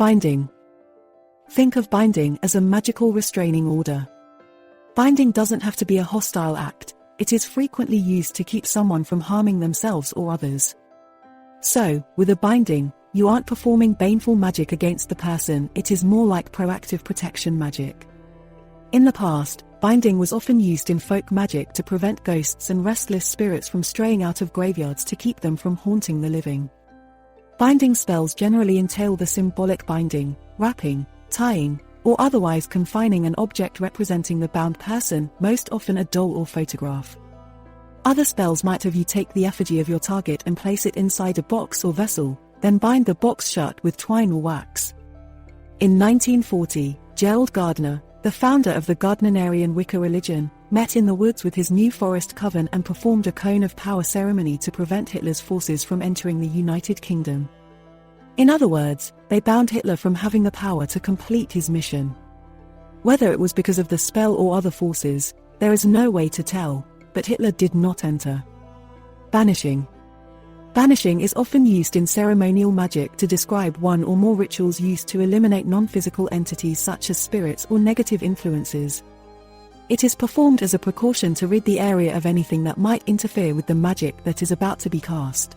Binding. Think of binding as a magical restraining order. Binding doesn't have to be a hostile act, it is frequently used to keep someone from harming themselves or others. So, with a binding, you aren't performing baneful magic against the person, it is more like proactive protection magic. In the past, binding was often used in folk magic to prevent ghosts and restless spirits from straying out of graveyards to keep them from haunting the living. Binding spells generally entail the symbolic binding, wrapping, tying, or otherwise confining an object representing the bound person, most often a doll or photograph. Other spells might have you take the effigy of your target and place it inside a box or vessel, then bind the box shut with twine or wax. In 1940, Gerald Gardner, the founder of the Gardnerian Wicca religion, met in the woods with his new forest coven and performed a cone of power ceremony to prevent Hitler's forces from entering the United Kingdom. In other words, they bound Hitler from having the power to complete his mission. Whether it was because of the spell or other forces, there is no way to tell, but Hitler did not enter. Banishing. Banishing is often used in ceremonial magic to describe one or more rituals used to eliminate non-physical entities such as spirits or negative influences. It is performed as a precaution to rid the area of anything that might interfere with the magic that is about to be cast.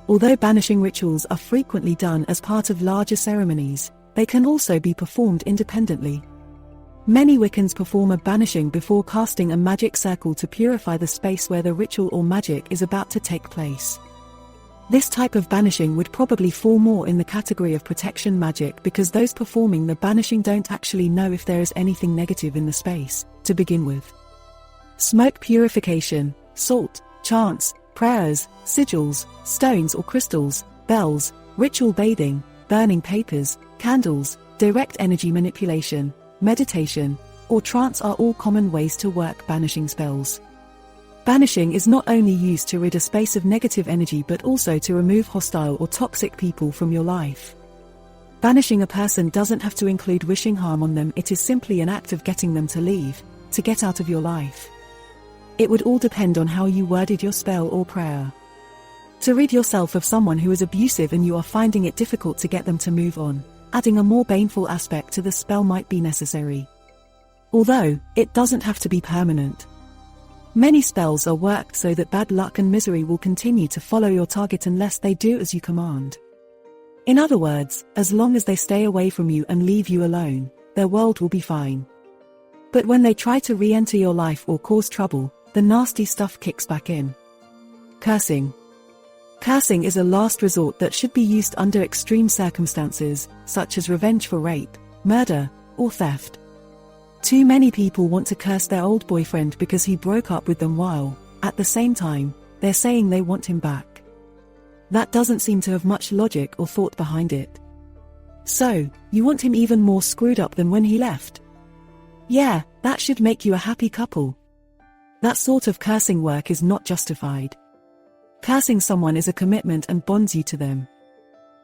Although banishing rituals are frequently done as part of larger ceremonies, they can also be performed independently. Many Wiccans perform a banishing before casting a magic circle to purify the space where the ritual or magic is about to take place. This type of banishing would probably fall more in the category of protection magic because those performing the banishing don't actually know if there is anything negative in the space, to begin with. Smoke purification, salt, chants, prayers, sigils, stones or crystals, bells, ritual bathing, burning papers, candles, direct energy manipulation, meditation, or trance are all common ways to work banishing spells. Banishing is not only used to rid a space of negative energy but also to remove hostile or toxic people from your life. Banishing a person doesn't have to include wishing harm on them, it is simply an act of getting them to leave, to get out of your life. It would all depend on how you worded your spell or prayer. To rid yourself of someone who is abusive and you are finding it difficult to get them to move on, adding a more baneful aspect to the spell might be necessary. Although, it doesn't have to be permanent. Many spells are worked so that bad luck and misery will continue to follow your target unless they do as you command. In other words, as long as they stay away from you and leave you alone, their world will be fine. But when they try to re-enter your life or cause trouble, the nasty stuff kicks back in. Cursing. Cursing is a last resort that should be used under extreme circumstances, such as revenge for rape, murder, or theft. Too many people want to curse their old boyfriend because he broke up with them while, at the same time, they're saying they want him back. That doesn't seem to have much logic or thought behind it. So, you want him even more screwed up than when he left? Yeah, that should make you a happy couple. That sort of cursing work is not justified. Cursing someone is a commitment and bonds you to them.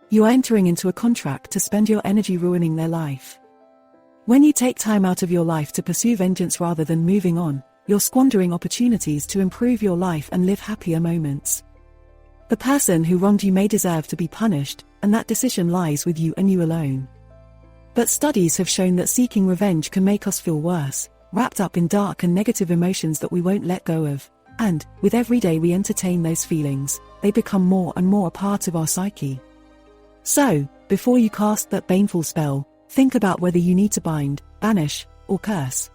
You are entering into a contract to spend your energy ruining their life. When you take time out of your life to pursue vengeance rather than moving on, you're squandering opportunities to improve your life and live happier moments. The person who wronged you may deserve to be punished, and that decision lies with you and you alone. But studies have shown that seeking revenge can make us feel worse, wrapped up in dark and negative emotions that we won't let go of, and, with every day we entertain those feelings, they become more and more a part of our psyche. So, before you cast that baneful spell, think about whether you need to bind, banish, or curse.